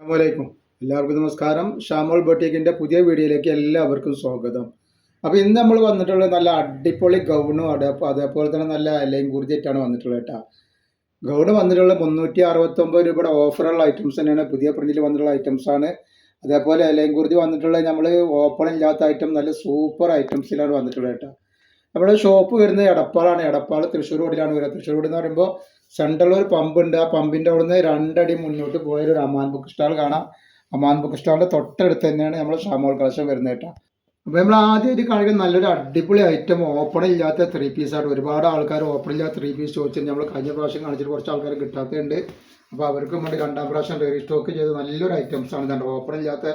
അസ്സലാമലൈക്കും. എല്ലാവർക്കും നമസ്കാരം. ഷാമോൾ ബൊട്ടീക്കിൻ്റെ പുതിയ വീഡിയോയിലേക്ക് എല്ലാവർക്കും സ്വാഗതം. അപ്പോൾ ഇന്ന് നമ്മൾ വന്നിട്ടുള്ളത് നല്ല അടിപൊളി ഗൗണും അതേപോലെ തന്നെ നല്ല ലൈൻ കുർത്തിയായിട്ടാണ് വന്നിട്ടുള്ളത് കേട്ടോ. ഗൗണ് വന്നിട്ടുള്ളത് 369 രൂപയുടെ ഓഫറുള്ള ഐറ്റംസ് തന്നെയാണ്. പുതിയ പ്രിന്റിൽ വന്നിട്ടുള്ള ഐറ്റംസ് ആണ്. അതേപോലെ ലൈൻ കുർത്തി വന്നിട്ടുള്ളത് നമ്മൾ ഓപ്പൺ ഇല്ലാത്ത ഐറ്റം നല്ല സൂപ്പർ ഐറ്റംസിലാണ് വന്നിട്ടുള്ളത് കേട്ടോ. നമ്മുടെ ഷോപ്പ് വരുന്നത് എടപ്പാളാണ്. എടപ്പാൾ തൃശ്ശൂർ റോഡിലാണ് വരുന്നത്. തൃശ്ശൂർ റോഡ് എന്ന് പറയുമ്പോൾ സെൻട്രലിൽ ഒരു പമ്പ് ഉണ്ട്. ആ പമ്പിൻ്റെ അവിടുന്ന് 2 അടി മുന്നോട്ട് പോയൊരു അമാൻ ബുക്ക് സ്റ്റാൾ കാണാം. അമാൻ ബുക്ക് സ്റ്റാളിൻ്റെ തൊട്ടടുത്ത് തന്നെയാണ് നമ്മൾ ഷാമോൾ കളക്ഷൻ വരുന്നത് കേട്ടോ. അപ്പോൾ നമ്മൾ ആദ്യമായിട്ട് കാണിക്കുന്ന നല്ലൊരു അടിപൊളി ഐറ്റം ഓപ്പൺ ഇല്ലാത്ത 3 പീസാണ്. ഒരുപാട് ആൾക്കാർ ഓപ്പൺ ഇല്ലാത്ത 3 പീസ് ചോദിച്ചിട്ട് നമ്മൾ കഴിഞ്ഞ പ്രാവശ്യം കാണിച്ചിട്ട് കുറച്ച് ആൾക്കാർ കിട്ടാത്തതുണ്ട്. അപ്പോൾ അവർക്കും വേണ്ടി 2ാം പ്രാവശ്യം റീസ്റ്റോക്ക് ചെയ്ത് നല്ലൊരു ഐറ്റംസാണ് ഇതാണ്. ഓപ്പൺ ഇല്ലാത്ത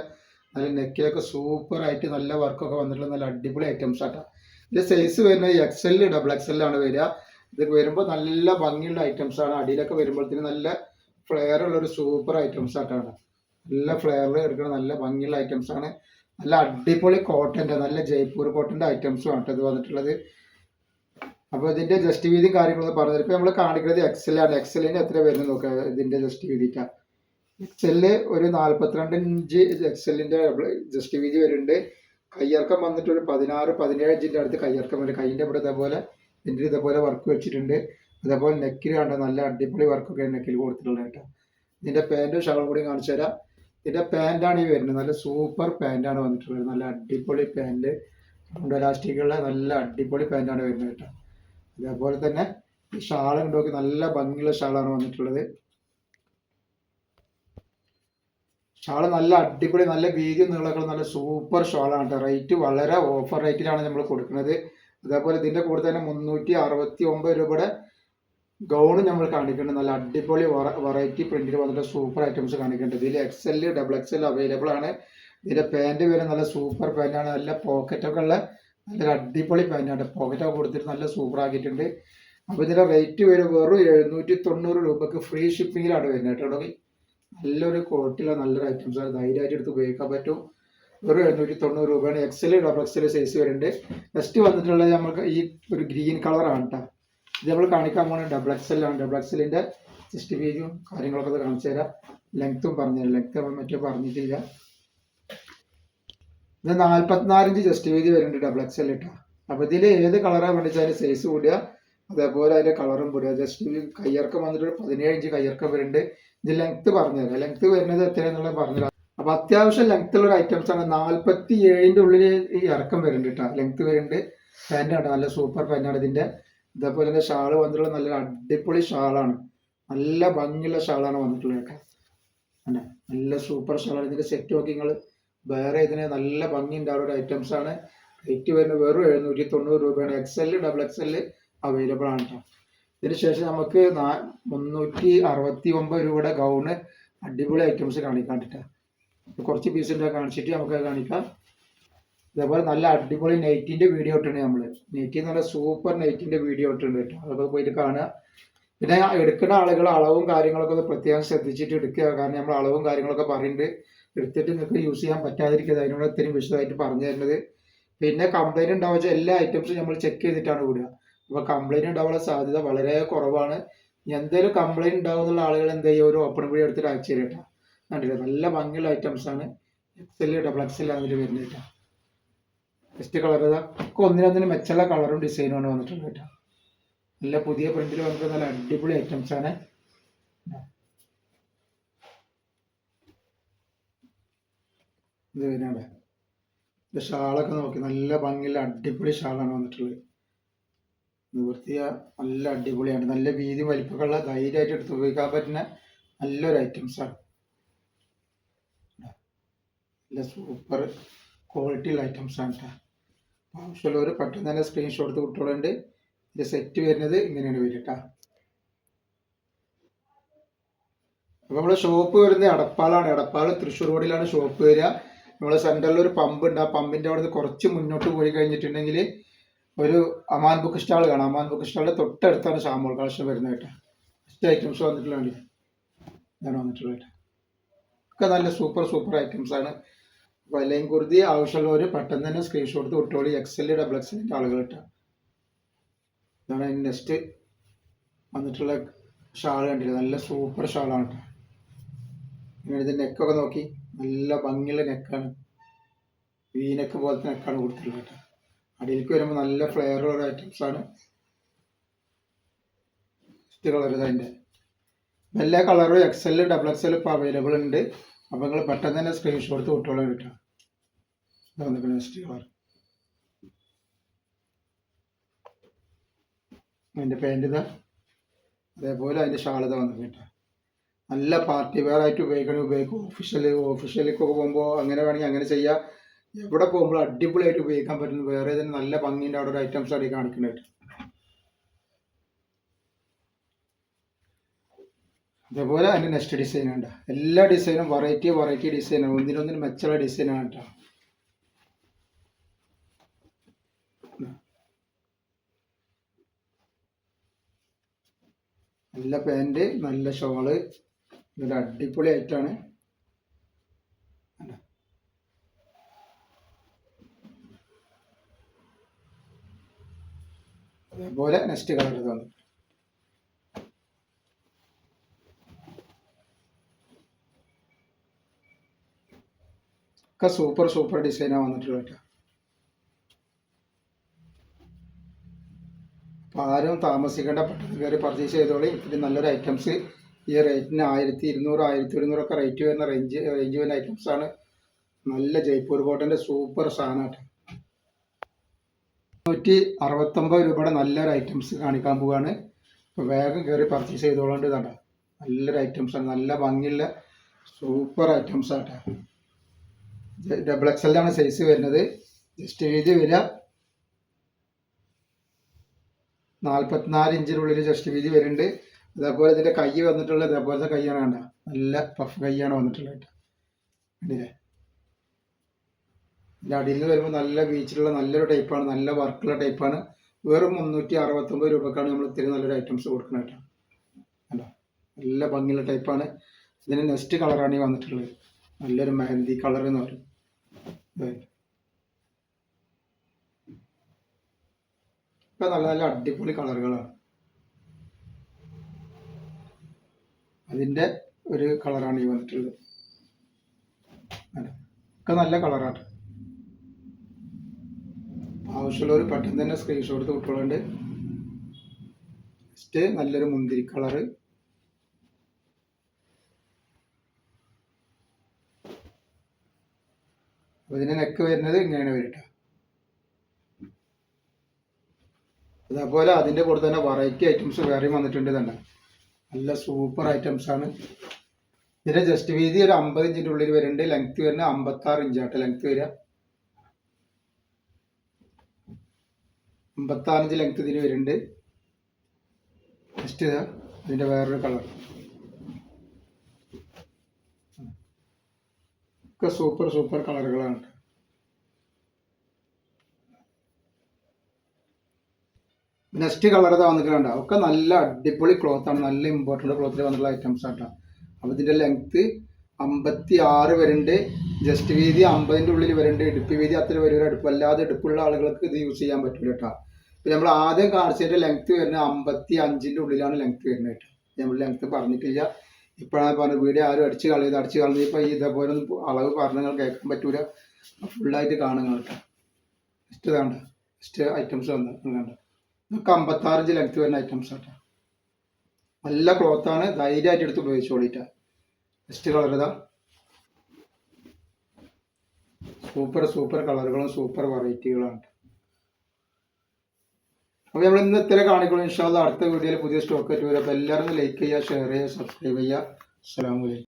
നല്ല നെക്കിലൊക്കെ സൂപ്പറായിട്ട് നല്ല വർക്കൊക്കെ വന്നിട്ടുള്ള നല്ല അടിപൊളി ഐറ്റംസ് ആട്ടോ. ഇത് സൈസ് വരുന്നത് XL XXL ആണ് വരിക. ഇത് വരുമ്പോൾ നല്ല ഭംഗിയുള്ള ഐറ്റംസ് ആണ്. അടിയിലൊക്കെ വരുമ്പോഴത്തേന് നല്ല ഫ്ലെയർ ഉള്ള ഒരു സൂപ്പർ ഐറ്റംസ് ആയിട്ടാണ്. നല്ല ഫ്ലെയറിൽ എടുക്കുന്ന നല്ല ഭംഗിയുള്ള ഐറ്റംസ് ആണ്. നല്ല അടിപൊളി കോട്ടൻ്റെ നല്ല ജയ്പൂർ കോട്ടൻ്റെ ഐറ്റംസും ആണ് ഇത് വന്നിട്ടുള്ളത്. അപ്പോൾ ഇതിൻ്റെ ജസ്റ്റ് വീതി കാര്യങ്ങളൊക്കെ പറഞ്ഞത് ഇപ്പോൾ നമ്മൾ കാണിക്കുന്നത് XL ആണ്. XLന് എത്ര വരുന്നത് നോക്കുക. ഇതിൻ്റെ ജസ്റ്റ് വീതിക്കാണ്. XL ഒരു 42 ഇഞ്ച് XLൻ്റെ ജസ്റ്റ് വീതി വരുന്നുണ്ട്. കയ്യിറക്കം വന്നിട്ട് ഒരു 16-17 ഇഞ്ചിൻ്റെ അടുത്ത് കയ്യിറക്കം വരും. കൈയിൻ്റെ ഇവിടെ ഇതേപോലെ ഇതിൻ്റെ ഇതേപോലെ വർക്ക് വെച്ചിട്ടുണ്ട്. അതേപോലെ നെക്കിൽ കണ്ട നല്ല അടിപൊളി വർക്കൊക്കെ നെക്കിൽ കൊടുത്തിട്ടുള്ളത് കേട്ടോ. ഇതിൻ്റെ പാൻറ്റും ഷാളും കൂടി കാണിച്ചു തരാം. ഇതിൻ്റെ പാൻറ്റാണ് ഈ വരുന്നത്. നല്ല സൂപ്പർ പാൻറ്റാണ് വന്നിട്ടുള്ളത്. നല്ല അടിപൊളി പാൻറ്റ് റൗണ്ട് എലാസ്റ്റിക്കുള്ള നല്ല അടിപൊളി പാൻറ്റാണ് വരുന്നത് കേട്ടോ. അതേപോലെ തന്നെ ഈ ഷാൾ ഉണ്ടോക്കി നല്ല ഭംഗിയുള്ള ഷാളാണ് വന്നിട്ടുള്ളത്. ഷാള് നല്ല അടിപൊളി നല്ല വീതിയും നീളമൊക്കെ നല്ല സൂപ്പർ ഷാളാണ് കേട്ടോ. റേറ്റ് വളരെ ഓഫർ റേറ്റിലാണ് നമ്മൾ കൊടുക്കുന്നത്. അതേപോലെ ഇതിൻ്റെ കൂടെ തന്നെ 369 രൂപയുടെ ഗൗണ് നമ്മൾ കാണിക്കുന്നുണ്ട്. നല്ല അടിപൊളി വെറൈറ്റി പ്രിന്റിൽ വന്നിട്ട് സൂപ്പർ ഐറ്റംസ് കാണിക്കുന്നുണ്ട്. ഇതിൽ XL XXL അവൈലബിൾ ആണ്. ഇതിൻ്റെ പാൻറ് വരെ നല്ല സൂപ്പർ പാൻറ്റാണ്. നല്ല പോക്കറ്റൊക്കെ ഉള്ള നല്ലൊരു അടിപൊളി പാൻറ്റാണ്. പോക്കറ്റൊക്കെ കൊടുത്തിട്ട് നല്ല സൂപ്പർ ആക്കിയിട്ടുണ്ട്. അപ്പോൾ ഇതിൻ്റെ റേറ്റ് വരും വെറും 790 രൂപക്ക് ഫ്രീ ഷിപ്പിങ്ങിലാണ് വരുന്നത് കേട്ടോ. നല്ലൊരു ക്വാളിറ്റിയുള്ള നല്ലൊരു ഐറ്റംസാണ്. ധൈര്യമായിട്ട് എടുത്ത് ഉപയോഗിക്കാൻ പറ്റും. വെറും 790 രൂപയാണ്. XL XXL സൈസ് വരുന്നുണ്ട്. നെക്സ്റ്റ് വന്നിട്ടുള്ളത് നമുക്ക് ഈ ഒരു ഗ്രീൻ കളറാണ് കേട്ടോ. ഇത് നമ്മൾ കാണിക്കാൻ പോകുന്നത് XXL ആണ്. XXLൻ്റെ ജസ്റ്റ് വീതിയും കാര്യങ്ങളൊക്കെ കാണിച്ചു തരാം. ലെങ്ത്തും പറഞ്ഞു തരാം. ലെങ്ത്ത് മറ്റേ പറഞ്ഞിട്ടില്ല. ഇത് 44 ഇഞ്ച് ജസ്റ്റ് വീതി വരുന്നുണ്ട് XXL കേട്ടോ. അപ്പോൾ ഇതിൽ ഏത് കളറാണ് വേണ്ടിച്ചാൽ സൈസ് കൂടുക. അതേപോലെ അതിൻ്റെ കളറും കൂടുക. ജസ്റ്റ് കയ്യിറക്കം വന്നിട്ട് ഒരു 17 ഇഞ്ച് കയ്യിറക്കം വരുന്നുണ്ട്. ഇത് ലെങ്ത്ത് പറഞ്ഞു തരാം. ലെങ്ത്ത് വരുന്നത് എത്രയാണെന്നുള്ളത് പറഞ്ഞു തരാം. അപ്പോൾ അത്യാവശ്യം ലെങ്ത്ത് ഉള്ള ഒരു ഐറ്റംസ് ആണ്. 47ൻ്റെ ഉള്ളിൽ ഈ ഇറക്കം വരുന്നുണ്ട് കേട്ടോ. ലെങ്ത്ത് വരുന്നുണ്ട്. പാൻറ്റാണ് നല്ല സൂപ്പർ പാൻറ്റാണ് ഇതിൻ്റെ. ഇതേപോലെ തന്നെ ഷാള് വന്നിട്ടുള്ള നല്ലൊരു അടിപൊളി ഷാളാണ്. നല്ല ഭംഗിയുള്ള ഷാളാണ് വന്നിട്ടുള്ളത് കേട്ടോ. അല്ലേ നല്ല സൂപ്പർ ഷാളാണ്. ഇതിൻ്റെ സെറ്റ് നോക്കി നിങ്ങൾ വേറെ ഇതിന് നല്ല ഭംഗി ഉണ്ടാവുന്ന ഒരു ഐറ്റംസ് ആണ്. റേറ്റ് വരുന്നത് വെറും 790 രൂപയാണ്. XL XXL അവൈലബിൾ ആണ് കേട്ടോ. ഇതിന് ശേഷം നമുക്ക് 369 രൂപയുടെ ഗൗണ് അടിപൊളി ഐറ്റംസ് കാണിക്കാൻ കേട്ടോ. കുറച്ച് പീസിൻ്റെ കാണിച്ചിട്ട് നമുക്ക് കാണിക്കാം. ഇതേപോലെ നല്ല അടിപൊളി നൈറ്റിൻ്റെ വീഡിയോ ഇട്ടുണ്ട്. നമ്മൾ നൈറ്റി നല്ല സൂപ്പർ നൈറ്റിൻ്റെ വീഡിയോ ഇട്ടുണ്ട് കേട്ടോ. അതൊക്കെ പോയിട്ട് കാണുക. പിന്നെ എടുക്കുന്ന ആളുകൾ അളവും കാര്യങ്ങളൊക്കെ ഒന്ന് പ്രത്യേകം ശ്രദ്ധിച്ചിട്ട് എടുക്കുക. കാരണം നമ്മൾ അളവും കാര്യങ്ങളൊക്കെ പറയുന്നുണ്ട്. എടുത്തിട്ട് നിങ്ങൾക്ക് യൂസ് ചെയ്യാൻ പറ്റാതിരിക്കുന്നത്. അതിനോട് ഇത്രയും വിശദമായിട്ട് പറഞ്ഞു തരുന്നത്. പിന്നെ കംപ്ലൈൻറ്റ് ഉണ്ടാവുക എല്ലാ ഐറ്റംസും നമ്മൾ ചെക്ക് ചെയ്തിട്ടാണ് വിടുക. അപ്പോൾ കംപ്ലൈൻറ്റ് ഉണ്ടാവാനുള്ള സാധ്യത വളരെ കുറവാണ്. എന്തെങ്കിലും കംപ്ലൈൻറ്റ് ഉണ്ടാകുന്നുള്ള ആളുകൾ എന്ത് ചെയ്യുക, ഒരു ഓപ്പൺ വീഡിയോ എടുത്തിട്ട് അയച്ചു തരും കേട്ടോ. കണ്ടില്ല നല്ല ഭംഗിയുള്ള ഐറ്റംസാണ്. XL XXL ആണ് ഇതിൽ വരുന്നത് കേട്ടോ. ബെസ്റ്റ് കളർ ഇതാ ഒക്കെ ഒന്നിനൊന്നിന് മെച്ചുള്ള കളറും ഡിസൈനുമാണ് വന്നിട്ടുണ്ട് കേട്ടോ. നല്ല പുതിയ പ്രിന്റിൽ വന്നിട്ട് നല്ല അടിപൊളി ഐറ്റംസാണ്. ഇത് വരുന്നുണ്ട്. ഇത് ഷാളൊക്കെ നോക്കി നല്ല ഭംഗിയുള്ള അടിപൊളി ഷാളാണ് വന്നിട്ടുള്ളത്. നിവൃത്തിയ നല്ല അടിപൊളിയാണ്. നല്ല വീതി വലിപ്പമുള്ള ധൈര്യമായിട്ട് എടുത്ത് ഉപയോഗിക്കാൻ പറ്റുന്ന നല്ലൊരു ഐറ്റംസാണ്. നല്ല സൂപ്പർ ക്വാളിറ്റിയുള്ള ഐറ്റംസാണ് കേട്ടോ. ആവശ്യമുള്ളവർ പെട്ടെന്ന് തന്നെ സ്ക്രീൻഷോട്ട് എടുത്ത് കുട്ടികളുണ്ട്. ഇത് സെറ്റ് വരുന്നത് ഇങ്ങനെയാണ് വരിക കേട്ടോ. അപ്പോൾ നമ്മുടെ ഷോപ്പ് വരുന്നത് എടപ്പാളാണ്. എടപ്പാൾ തൃശ്ശൂർ റോഡിലാണ് ഷോപ്പ് വരിക. നമ്മൾ സെൻറ്ററിൽ ഒരു പമ്പ് ഉണ്ട്. ആ പമ്പിൻ്റെ അവിടെ നിന്ന് കുറച്ച് മുന്നോട്ട് പോയി കഴിഞ്ഞിട്ടുണ്ടെങ്കിൽ ഒരു അമാൻ ബുക്ക് സ്റ്റാൾ കാണാം. അമാൻ ബുക്ക് സ്റ്റാളിൻ്റെ തൊട്ടടുത്താണ് ഷാമോൾ കളക്ഷൻ വരുന്നത് കേട്ടോ. ഫസ്റ്റ് ഐറ്റംസ് വന്നിട്ടുള്ളത് ഇതാണ് വന്നിട്ടുള്ളത് കേട്ടോ. ഒക്കെ നല്ല സൂപ്പർ ഐറ്റംസാണ്. അപ്പോൾ ലൈൻ കുർത്തി ആവശ്യമുള്ളവർ പെട്ടെന്ന് തന്നെ സ്ക്രീൻഷോട്ട് എടുത്ത് വിട്ടോളി. XL XXLൻ്റെ ആളുകൾ കേട്ടോ. ഇതാണ് നെക്സ്റ്റ് വന്നിട്ടുള്ള ഷാൾ കണ്ടില്ല. നല്ല സൂപ്പർ ഷാളാണ് കേട്ടോ. പിന്നെ ഇത് നെക്കൊക്കെ നോക്കി നല്ല ഭംഗിയുള്ള നെക്കാണ്, വീനെക്ക് പോലത്തെ നെക്കാണ് കൊടുത്തിട്ടുള്ളത് കേട്ടോ. അടിയിലേക്ക് വരുമ്പോൾ നല്ല ഫ്ലെയറുള്ള ഒരു ഐറ്റംസാണ്. ഫസ്റ്റ് കളർ ഇതിൻ്റെ എല്ലാ കളറും XL ഡബിൾ XL ഇപ്പോൾ അവൈലബിൾ ഉണ്ട്. അപ്പോൾ നിങ്ങൾ പെട്ടെന്ന് തന്നെ സ്ക്രീൻഷോട്ട് വിട്ടോളാൻ കിട്ടുക. ഇതാണ് നെക്സ്റ്റ് കളർ. അതിൻ്റെ പാൻറ് ഇതാ, അതേപോലെ അതിൻ്റെ ഷാൾ ഇതാ വന്നിട്ട് കേട്ടോ. നല്ല പാർട്ടി വെയർ ആയിട്ട് ഉപയോഗിക്കും. ഓഫീഷ്യലിലേക്കൊക്കെ പോകുമ്പോൾ അങ്ങനെ വേണമെങ്കിൽ അങ്ങനെ ചെയ്യാം. എവിടെ പോകുമ്പോൾ അടിപൊളിയായിട്ട് ഉപയോഗിക്കാൻ പറ്റുന്ന വേറെ തന്നെ നല്ല ഭംഗിൻ്റെ അവിടെ ഒരു ഐറ്റംസ് ആയിട്ട് കാണിക്കുന്നുണ്ട്. അതേപോലെ അതിൻ്റെ നെക്സ്റ്റ് ഡിസൈൻ ഉണ്ട്. എല്ലാ ഡിസൈനും വെറൈറ്റി ഡിസൈനാണ്, ഒന്നിനൊന്നിനും മെച്ചുള്ള ഡിസൈനാണ് കേട്ടോ. നല്ല പാൻറ്, നല്ല ഷോള്, ഇതൊരു അടിപൊളി ആയിട്ടാണ്. അതേപോലെ നെക്സ്റ്റ് കളർ ഇതാണ്. ഒക്കെ സൂപ്പർ ഡിസൈനാണ് വന്നിട്ടുള്ളത് കേട്ടോ. അപ്പോൾ ആരും താമസിക്കേണ്ട, പെട്ടെന്ന് കയറി പർച്ചേസ് ചെയ്തോളി. ഇത് നല്ലൊരു ഐറ്റംസ്. ഈ റേറ്റിന് 1200 1100 റേറ്റ് വരുന്ന റേഞ്ച് വരുന്ന ഐറ്റംസാണ്. നല്ല ജയ്പൂർ കോട്ടൻ്റെ സൂപ്പർ സാധനമാണ്. 169 രൂപയുടെ നല്ലൊരു ഐറ്റംസ് കാണിക്കാൻ പോവുകയാണ്. അപ്പോൾ വേഗം കയറി പർച്ചേസ് ചെയ്തോളേണ്ട ഇതാണ്. നല്ലൊരു ഐറ്റംസാണ്, നല്ല ഭംഗിയുള്ള സൂപ്പർ ഐറ്റംസാണ്. ഡബിൾ XL ആണ് സൈസ് വരുന്നത്. ജസ്റ്റ് വീതി വരിക 44 ഇഞ്ചിനുള്ളിൽ ജസ്റ്റ് വീതി വരുന്നുണ്ട്. അതേപോലെ ഇതിൻ്റെ കൈ വന്നിട്ടുള്ളത് അതേപോലത്തെ കൈയാണ് വേണ്ട, നല്ല പഫ് കൈയാണ് വന്നിട്ടുള്ളത് കേട്ടോ. കണ്ടില്ലേ, ഇതിൻ്റെ അടിയിൽ നിന്ന് വരുമ്പോൾ നല്ല ബീച്ചിലുള്ള നല്ലൊരു ടൈപ്പാണ്, നല്ല വർക്കുള്ള ടൈപ്പാണ്. വെറും 369 രൂപക്കാണ് നമ്മൾ ഇത്തിരി നല്ലൊരു ഐറ്റംസ് കൊടുക്കുന്നത് കേട്ടോ. അല്ല, നല്ല ഭംഗിയുള്ള ടൈപ്പാണ്. ഇതിന് നെക്സ്റ്റ് കളറാണ് ഈ വന്നിട്ടുള്ളത്, നല്ലൊരു മെഹന്തി കളർ എന്ന് പറയും. ഇപ്പം നല്ല നല്ല അടിപൊളി കളറുകളാണ്. അതിൻ്റെ ഒരു കളറാണ് ഈ വന്നിട്ടുള്ളത്. ഒക്കെ നല്ല കളറാണ്. ആവശ്യമുള്ളവർ പെട്ടെന്ന് തന്നെ സ്ക്രീൻഷോട്ട് എടുത്ത് വിട്ടോളുണ്ട്. നെക്സ്റ്റ് നല്ലൊരു മുന്തിരി കളറ്. അപ്പോൾ ഇതിൻ്റെ നെക്ക് വരുന്നത് ഇങ്ങനെയാണ് വരിക. അതേപോലെ അതിൻ്റെ കൂടെ തന്നെ വെറൈറ്റി ഐറ്റംസ് വേറെയും വന്നിട്ടുണ്ട് തന്നെ, നല്ല സൂപ്പർ ഐറ്റംസാണ്. ഇതിൻ്റെ ജസ്റ്റ് വീതി ഒരു 50 ഇഞ്ചിൻ്റെ ഉള്ളിൽ വരുന്നുണ്ട്. ലെങ്ത് വരുന്നത് 56 ഇഞ്ചാട്ട് ലെങ്ത് വരിക. 56 ഇഞ്ച് ലെങ്ത് ഇതിന് വരുന്നുണ്ട്. നെക്സ്റ്റ് ഇതാ ഇതിൻ്റെ വേറൊരു കളർ. ഒക്കെ സൂപ്പർ കളറുകളാണ്. നെക്സ്റ്റ് കളർ ഇതാ വന്നിട്ടുണ്ട്. ഒക്കെ നല്ല അടിപൊളി ക്ലോത്താണ്, നല്ല ഇമ്പോർട്ടൻ്റ് ക്ലോത്തിൽ വന്നിട്ടുള്ള ഐറ്റംസ് ആട്ടോ. അപ്പോൾ ഇതിൻ്റെ ലെങ്ത്ത് 56 വരുന്നുണ്ട്. ജസ്റ്റ് വീതി 50ൻ്റെ ഉള്ളിൽ വരുന്നുണ്ട്. ഇടുപ്പ് വീതി അത്ര വരും. അടുപ്പ് അല്ലാതെ ഇടുപ്പുള്ള ആളുകൾക്ക് ഇത് യൂസ് ചെയ്യാൻ പറ്റില്ല കേട്ടോ. പിന്നെ നമ്മൾ ആദ്യം കാണിച്ചതിൻ്റെ ലെങ്ത്ത് വരുന്നത് 55ൻ്റെ ഉള്ളിലാണ് ലെങ്ത്ത് വരുന്നത് കേട്ടോ. നമ്മൾ ലെങ്ത്ത് പറഞ്ഞിട്ടില്ല, ഇപ്പോഴാണ് പറഞ്ഞത്. വീഡിയോ ആരും അടിച്ച് കളഞ്ഞ് ഇപ്പോൾ ഈ ഇതേപോലെ ഒന്നും അളവ് പറഞ്ഞ് നിങ്ങൾ കേൾക്കാൻ പറ്റൂല, ഫുള്ളായിട്ട് കാണുക കേട്ടോ. നെക്സ്റ്റ് ഇതാണ്ട് നെക്സ്റ്റ് ഐറ്റംസ് വന്നിട്ടുണ്ട്. ഇതൊക്കെ 56 ഇഞ്ച് ലെങ്ത്ത് വരുന്ന ഐറ്റംസ് ആട്ടോ. നല്ല ക്ലോത്താണ്, ധൈര്യമായിട്ട് എടുത്ത് ഉപയോഗിച്ചോളിട്ടാ. നെക്സ്റ്റ് കളർ ഇതാ, സൂപ്പർ കളറുകളും സൂപ്പർ വെറൈറ്റികളാണ്. അപ്പോൾ നമ്മൾ ഇന്ന് ഇത്ര കാണിക്കുള്ളൂ. ഇൻഷാ അല്ലാഹ് അടുത്ത വീഡിയോയിൽ പുതിയ സ്റ്റോക്ക് ആയിട്ട് വരും. അപ്പോൾ എല്ലാവരും ലൈക്ക് ചെയ്യുക, ഷെയർ ചെയ്യുക, സബ്സ്ക്രൈബ് ചെയ്യുക. അസ്സലാമു അലൈക്കും.